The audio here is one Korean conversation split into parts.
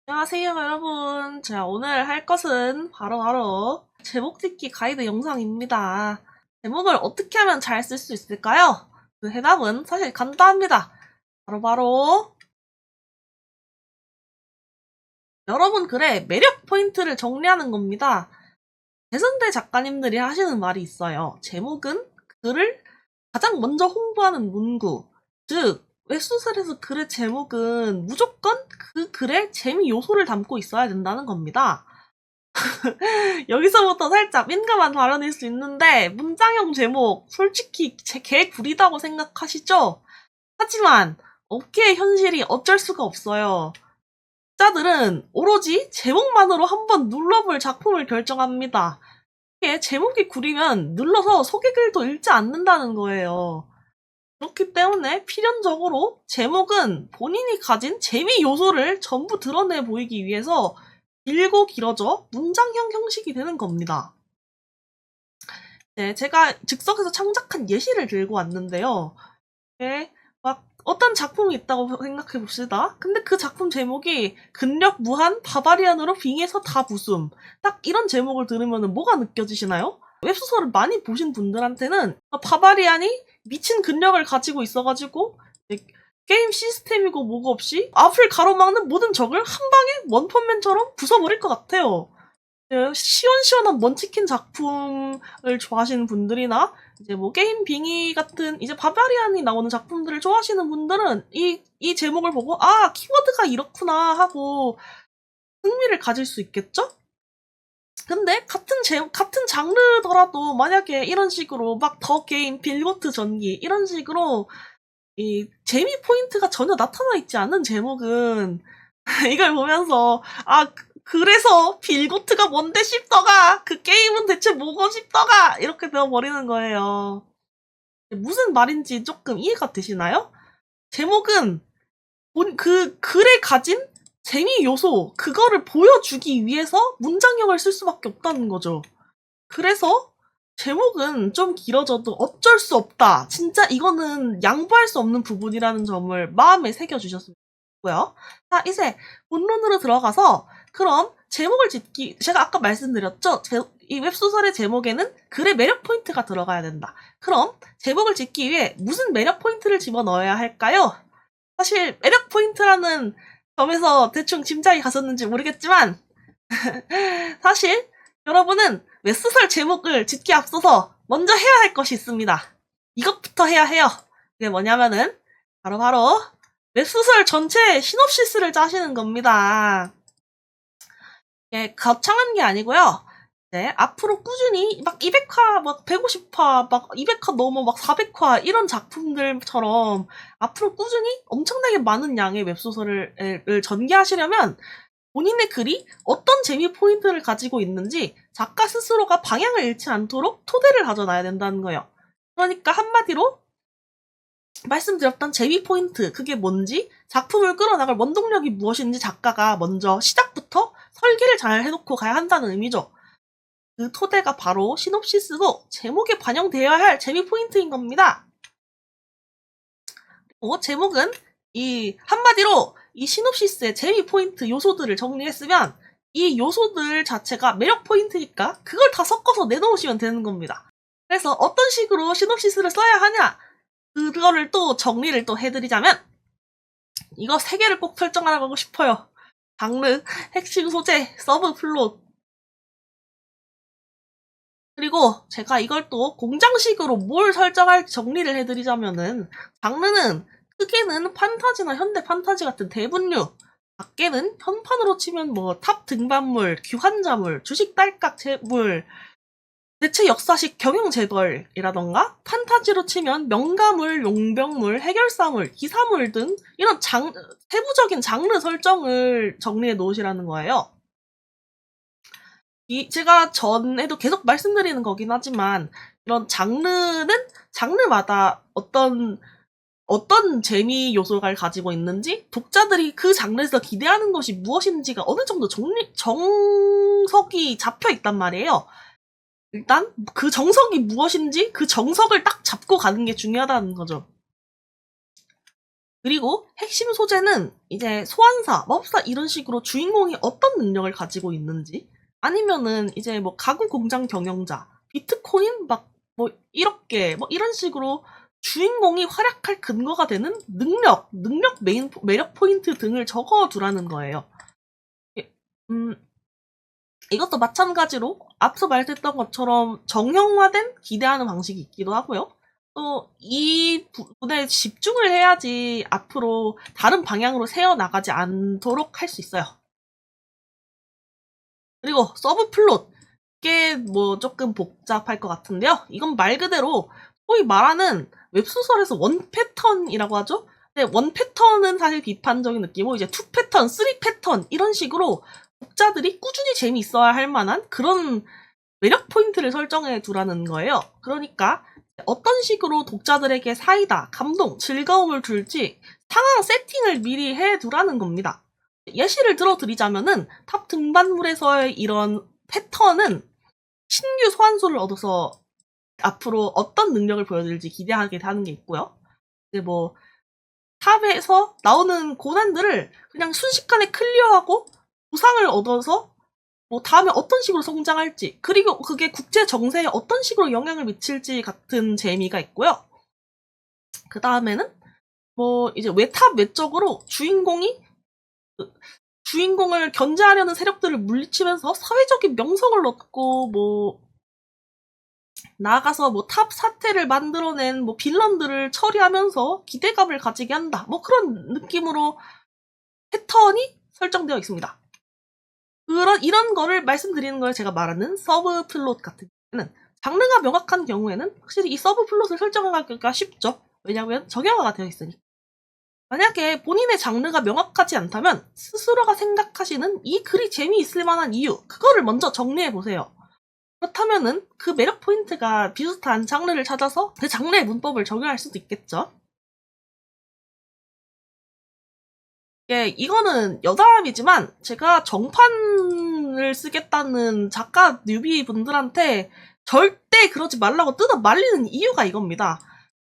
안녕하세요, 여러분. 자, 오늘 할 것은 바로 제목 짓기 가이드 영상입니다. 제목을 어떻게 하면 잘 쓸 수 있을까요? 그 해답은 사실 간단합니다. 바로 여러분 글의 매력 포인트를 정리하는 겁니다. 대선배 작가님들이 하시는 말이 있어요. 제목은 글을 가장 먼저 홍보하는 문구. 즉, 웹소설에서 글의 제목은 무조건 그 글의 재미 요소를 담고 있어야 된다는 겁니다. 여기서부터 살짝 민감한 발언일 수 있는데 문장형 제목 솔직히 개 구리다고 생각하시죠? 하지만 업계의 현실이 어쩔 수가 없어요. 작자들은 오로지 제목만으로 한번 눌러볼 작품을 결정합니다. 이게 제목이 구리면 눌러서 소개글도 읽지 않는다는 거예요. 그렇기 때문에 필연적으로 제목은 본인이 가진 재미 요소를 전부 드러내 보이기 위해서 길고 길어져 문장형 형식이 되는 겁니다. 네, 제가 즉석에서 창작한 예시를 들고 왔는데요. 네, 막 어떤 작품이 있다고 생각해 봅시다. 근데 그 작품 제목이 근력 무한 바바리안으로 빙의해서 다 부숨. 딱 이런 제목을 들으면 뭐가 느껴지시나요? 웹소설을 많이 보신 분들한테는 바바리안이 미친 근력을 가지고 있어가지고 게임 시스템이고 뭐고 없이 앞을 가로막는 모든 적을 한 방에 원펀맨처럼 부숴버릴 것 같아요. 시원시원한 먼치킨 작품을 좋아하시는 분들이나 이제 뭐 게임 빙의 같은 이제 바바리안이 나오는 작품들을 좋아하시는 분들은 이 제목을 보고 아 키워드가 이렇구나 하고 흥미를 가질 수 있겠죠? 근데 같은 장르더라도 만약에 이런 식으로 막 더 게임, 빌고트 전기 이런 식으로 이 재미 포인트가 전혀 나타나 있지 않은 제목은 이걸 보면서 아 그래서 빌고트가 뭔데 싶더가 그 게임은 대체 뭐고 싶더가 이렇게 되어버리는 거예요. 무슨 말인지 조금 이해가 되시나요? 제목은 그 글에 가진 재미 요소 그거를 보여주기 위해서 문장형을 쓸 수밖에 없다는 거죠. 그래서 제목은 좀 길어져도 어쩔 수 없다. 진짜 이거는 양보할 수 없는 부분이라는 점을 마음에 새겨주셨으면 좋겠고요. 자, 이제 본론으로 들어가서 그럼 제목을 짓기, 제가 아까 말씀드렸죠? 이 웹소설의 제목에는 글의 매력 포인트가 들어가야 된다. 그럼 제목을 짓기 위해 무슨 매력 포인트를 집어넣어야 할까요? 사실 매력 포인트라는 점에서 대충 짐작이 갔었는지 모르겠지만 사실 여러분은 웹소설 제목을 짓기 앞서서 먼저 해야 할 것이 있습니다. 이것부터 해야 해요. 그게 뭐냐면은 바로 웹소설 전체 시놉시스를 짜시는 겁니다. 예, 거창한 게 아니고요. 네, 앞으로 꾸준히 막 200화, 막 150화, 막 200화 넘어 막 400화 이런 작품들처럼 앞으로 꾸준히 엄청나게 많은 양의 웹소설을 전개하시려면 본인의 글이 어떤 재미 포인트를 가지고 있는지 작가 스스로가 방향을 잃지 않도록 토대를 다져놔야 된다는 거예요. 그러니까 한마디로 말씀드렸던 재미 포인트, 그게 뭔지, 작품을 끌어나갈 원동력이 무엇인지 작가가 먼저 시작부터 설계를 잘 해놓고 가야 한다는 의미죠. 그 토대가 바로 시놉시스고 제목에 반영되어야 할 재미 포인트인 겁니다. 제목은 한마디로 이 시놉시스의 재미 포인트 요소들을 정리했으면 이 요소들 자체가 매력 포인트니까 그걸 다 섞어서 내놓으시면 되는 겁니다. 그래서 어떤 식으로 시놉시스를 써야 하냐 그거를 또 정리를 또 해드리자면 이거 3개를 꼭 설정하고 싶어요. 장르, 핵심 소재, 서브 플롯. 그리고 제가 이걸 또 공장식으로 뭘 설정할지 정리를 해드리자면은 장르는 크게는 판타지나 현대 판타지 같은 대분류, 작게는 현판으로 치면 뭐 탑 등반물, 귀환자물, 주식 딸깍 재물, 대체 역사식 경영재벌이라던가 판타지로 치면 명가물, 용병물, 해결사물, 기사물 등 이런 세부적인 장르 설정을 정리해 놓으시라는 거예요. 제가 전에도 계속 말씀드리는 거긴 하지만 이런 장르는 장르마다 어떤 재미 요소를 가지고 있는지 독자들이 그 장르에서 기대하는 것이 무엇인지가 어느 정도 정석이 잡혀 있단 말이에요. 일단 그 정석이 무엇인지 그 정석을 딱 잡고 가는 게 중요하다는 거죠. 그리고 핵심 소재는 이제 소환사, 마법사 이런 식으로 주인공이 어떤 능력을 가지고 있는지, 아니면은 이제 뭐 가구 공장 경영자, 비트코인 막 뭐 1억 개, 뭐 이런 식으로 주인공이 활약할 근거가 되는 능력 매력 포인트 등을 적어두라는 거예요. 이것도 마찬가지로 앞서 말했던 것처럼 정형화된 기대하는 방식이 있기도 하고요. 또 이 부분에 집중을 해야지 앞으로 다른 방향으로 새어나가지 않도록 할 수 있어요. 그리고 서브 플롯. 이게 뭐 조금 복잡할 것 같은데요. 이건 말 그대로 소위 말하는 웹소설에서 원 패턴이라고 하죠. 근데 원 패턴은 사실 비판적인 느낌이고 이제 투 패턴, 쓰리 패턴 이런 식으로 독자들이 꾸준히 재미있어야 할 만한 그런 매력 포인트를 설정해 두라는 거예요. 그러니까 어떤 식으로 독자들에게 사이다, 감동, 즐거움을 줄지 상황 세팅을 미리 해 두라는 겁니다. 예시를 들어드리자면은 탑 등반물에서의 이런 패턴은 신규 소환수를 얻어서 앞으로 어떤 능력을 보여드릴지 기대하게 하는 게 있고요. 이제 뭐 탑에서 나오는 고난들을 그냥 순식간에 클리어하고 보상을 얻어서 뭐 다음에 어떤 식으로 성장할지, 그리고 그게 국제 정세에 어떤 식으로 영향을 미칠지 같은 재미가 있고요. 그 다음에는 뭐 이제 외탑 외적으로 주인공을 견제하려는 세력들을 물리치면서 사회적인 명성을 얻고 뭐 나아가서 뭐 탑 사태를 만들어낸 뭐 빌런들을 처리하면서 기대감을 가지게 한다. 뭐 그런 느낌으로 패턴이 설정되어 있습니다. 이런 거를 말씀드리는 걸 제가 말하는 서브 플롯 같은 경우에는 장르가 명확한 경우에는 확실히 이 서브 플롯을 설정하기가 쉽죠. 왜냐하면 정형화가 되어 있으니. 만약에 본인의 장르가 명확하지 않다면 스스로가 생각하시는 이 글이 재미있을 만한 이유, 그거를 먼저 정리해보세요. 그렇다면은 그 매력 포인트가 비슷한 장르를 찾아서 그 장르의 문법을 적용할 수도 있겠죠. 예, 이거는 여담이지만 제가 정판을 쓰겠다는 작가 뉴비 분들한테 절대 그러지 말라고 뜯어 말리는 이유가 이겁니다.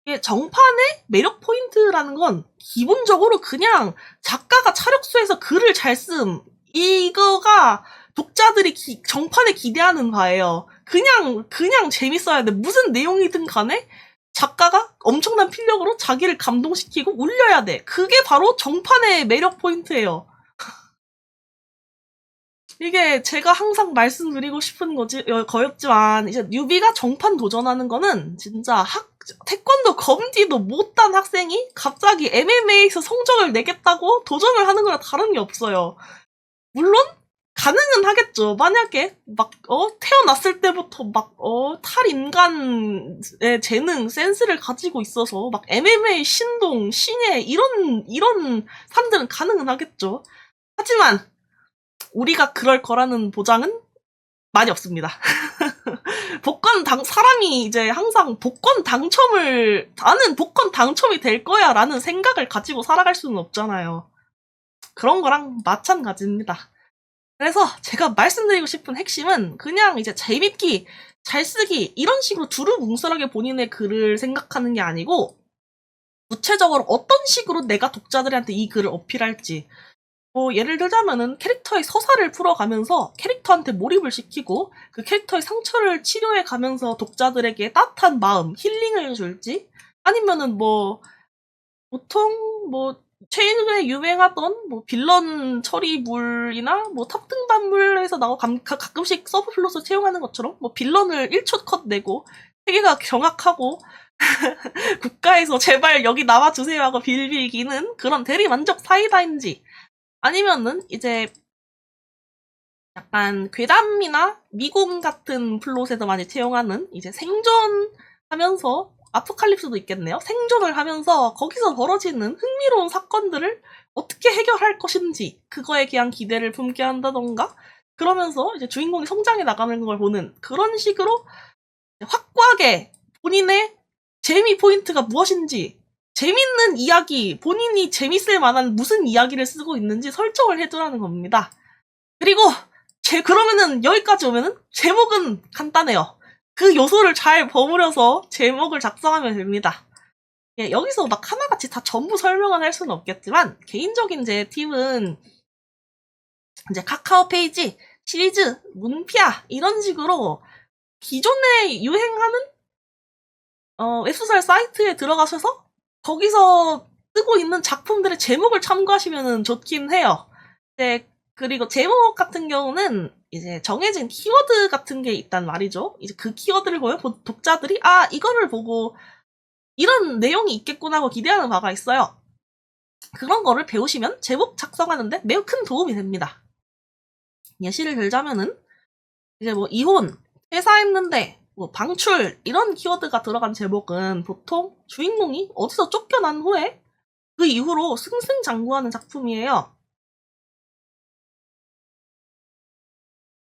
이게 정판의 매력 포인트라는 건 기본적으로 그냥 작가가 차력수에서 글을 잘 쓴, 이거가 독자들이 정판에 기대하는 바예요. 그냥 재밌어야 돼. 무슨 내용이든 간에 작가가 엄청난 필력으로 자기를 감동시키고 울려야 돼. 그게 바로 정판의 매력 포인트예요. 이게 제가 항상 말씀드리고 싶은 거였지만 이제 뉴비가 정판 도전하는 거는 진짜 태권도 검디도 못한 학생이 갑자기 MMA에서 성적을 내겠다고 도전을 하는 거랑 다른 게 없어요. 물론 가능은 하겠죠. 만약에 태어났을 때부터 탈인간의 재능, 센스를 가지고 있어서 MMA 신동, 신예 이런 사람들은 가능은 하겠죠. 하지만 우리가 그럴 거라는 보장은 많이 없습니다. 사람이 이제 항상 나는 복권 당첨이 될 거야 라는 생각을 가지고 살아갈 수는 없잖아요. 그런 거랑 마찬가지입니다. 그래서 제가 말씀드리고 싶은 핵심은 그냥 이제 재밌기, 잘 쓰기 이런 식으로 두루뭉술하게 본인의 글을 생각하는 게 아니고 구체적으로 어떤 식으로 내가 독자들한테 이 글을 어필할지, 뭐 예를 들자면은 캐릭터의 서사를 풀어가면서 캐릭터한테 몰입을 시키고 그 캐릭터의 상처를 치료해 가면서 독자들에게 따뜻한 마음, 힐링을 줄지, 아니면은 뭐 보통 뭐 최근에 유행하던 뭐 빌런 처리물이나 뭐 탑등반물에서 가끔씩 서브 플롯을 채용하는 것처럼 뭐 빌런을 1초 컷 내고 세계가 경악하고 국가에서 제발 여기 나와주세요 하고 빌비기는 그런 대리만족 사이다인지, 아니면은 이제 약간 괴담이나 미궁 같은 플롯에서 많이 채용하는 이제 생존하면서 아포칼립스도 있겠네요. 생존을 하면서 거기서 벌어지는 흥미로운 사건들을 어떻게 해결할 것인지 그거에 대한 기대를 품게 한다던가, 그러면서 이제 주인공이 성장해 나가는 걸 보는 그런 식으로 확고하게 본인의 재미 포인트가 무엇인지, 재밌는 이야기, 본인이 재밌을 만한 무슨 이야기를 쓰고 있는지 설정을 해두라는 겁니다. 그리고 그러면은 여기까지 오면은 제목은 간단해요. 그 요소를 잘 버무려서 제목을 작성하면 됩니다. 예, 여기서 막 하나같이 다 전부 설명을 할 수는 없겠지만, 개인적인 제 팁은 이제 카카오 페이지, 시리즈, 문피아, 이런 식으로 기존에 유행하는 웹소설 사이트에 들어가셔서 거기서 뜨고 있는 작품들의 제목을 참고하시면 좋긴 해요. 네, 그리고 제목 같은 경우는 이제 정해진 키워드 같은 게 있단 말이죠. 이제 그 키워드를 보면 독자들이 이거를 보고 이런 내용이 있겠구나 하고 기대하는 바가 있어요. 그런 거를 배우시면 제목 작성하는데 매우 큰 도움이 됩니다. 예시를 들자면은 이제 뭐 이혼, 퇴사했는데 뭐 방출 이런 키워드가 들어간 제목은 보통 주인공이 어디서 쫓겨난 후에 그 이후로 승승장구하는 작품이에요.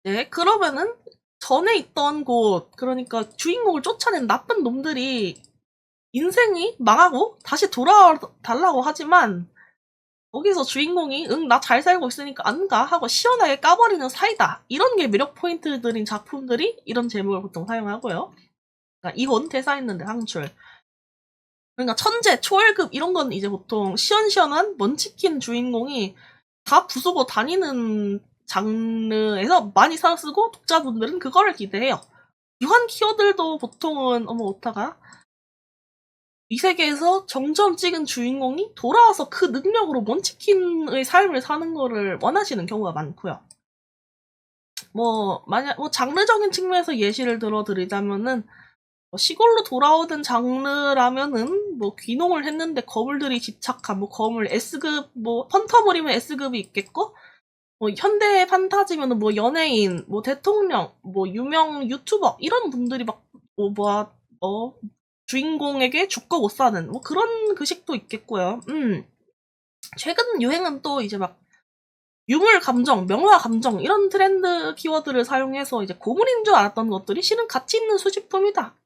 네, 그러면은 전에 있던 곳, 그러니까 주인공을 쫓아낸 나쁜 놈들이 인생이 망하고 다시 돌아달라고 하지만 거기서 주인공이 나 잘 살고 있으니까 안 가 하고 시원하게 까버리는 사이다. 이런 게 매력 포인트들인 작품들이 이런 제목을 보통 사용하고요. 그러니까 이혼, 퇴사했는데 상출. 그러니까 천재, 초월급 이런 건 이제 보통 시원시원한 먼치킨 주인공이 다 부수고 다니는 장르에서 많이 쓰고 독자분들은 그거를 기대해요. 유한 키워드도 보통은 오타가 이 세계에서 정점 찍은 주인공이 돌아와서 그 능력으로 먼치킨의 삶을 사는 거를 원하시는 경우가 많고요. 만약 장르적인 측면에서 예시를 들어드리자면은 시골로 돌아오던 장르라면은 귀농을 했는데 거물들이 집착한 거물 S급 펀터물이면 S급이 있겠고 현대 판타지면은 연예인 대통령 유명 유튜버 이런 분들이 주인공에게 죽고 못 사는 그런 식도 있겠고요. 최근 유행은 또 이제 유물 감정, 명화 감정 이런 트렌드 키워드를 사용해서 이제 고물인 줄 알았던 것들이 실은 가치 있는 수집품이다.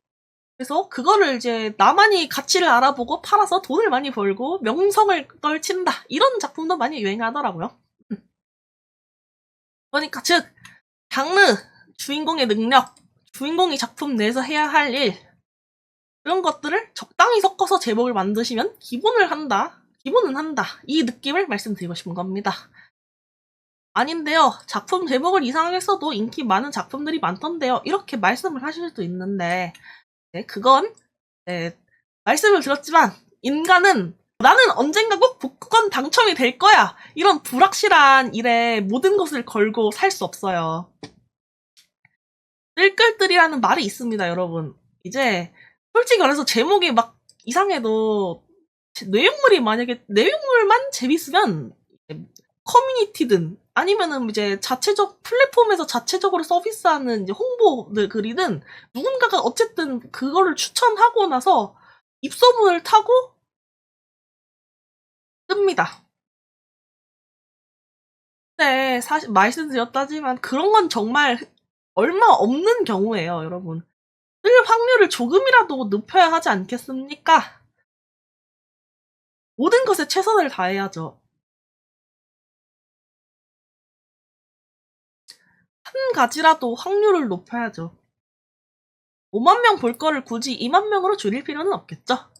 그래서 그거를 이제 나만이 가치를 알아보고 팔아서 돈을 많이 벌고 명성을 떨친다. 이런 작품도 많이 유행하더라고요. 그러니까 즉 장르, 주인공의 능력, 주인공이 작품 내에서 해야 할 일 이런 것들을 적당히 섞어서 제목을 만드시면 기본은 한다. 이 느낌을 말씀드리고 싶은 겁니다. 아닌데요. 작품 제목을 이상하게 써도 인기 많은 작품들이 많던데요. 이렇게 말씀을 하실 수도 있는데 그건 말씀을 들었지만 인간은 나는 언젠가 꼭 복권 당첨이 될 거야. 이런 불확실한 일에 모든 것을 걸고 살 수 없어요. 뜰끌뜰이라는 말이 있습니다, 여러분. 이제 솔직히 말해서 제목이 이상해도 내용물만 재밌으면 커뮤니티든 아니면은 이제 플랫폼에서 자체적으로 서비스하는 이제 홍보들 글이든 누군가가 어쨌든 그거를 추천하고 나서 입소문을 타고 뜹니다. 네, 사실 말씀드렸다지만 그런 건 정말 얼마 없는 경우예요, 여러분. 뜰 확률을 조금이라도 높여야 하지 않겠습니까? 모든 것에 최선을 다해야죠. 한 가지라도 확률을 높여야죠. 5만 명 볼 거를 굳이 2만 명으로 줄일 필요는 없겠죠?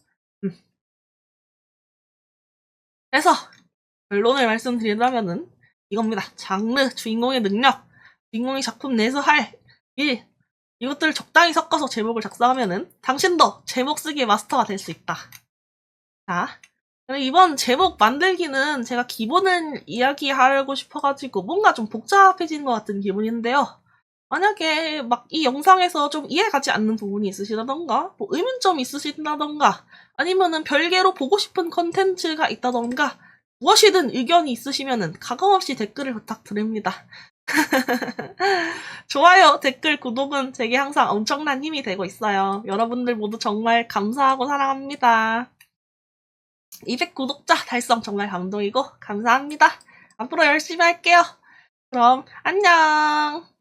그래서 결론을 말씀드리자면은 이겁니다. 장르, 주인공의 능력, 주인공이 작품 내에서 할 일, 이것들을 적당히 섞어서 제목을 작성하면은 당신도 제목 쓰기의 마스터가 될 수 있다. 자, 이번 제목 만들기는 제가 기본을 이야기하고 싶어가지고 뭔가 좀 복잡해진 것 같은 기분인데요. 만약에 이 영상에서 좀 이해가지 않는 부분이 있으시다던가 의문점이 있으시다던가 아니면은 별개로 보고 싶은 컨텐츠가 있다던가 무엇이든 의견이 있으시면은 가감없이 댓글을 부탁드립니다. 좋아요, 댓글, 구독은 제게 항상 엄청난 힘이 되고 있어요. 여러분들 모두 정말 감사하고 사랑합니다. 200 구독자 달성 정말 감동이고 감사합니다. 앞으로 열심히 할게요. 그럼 안녕.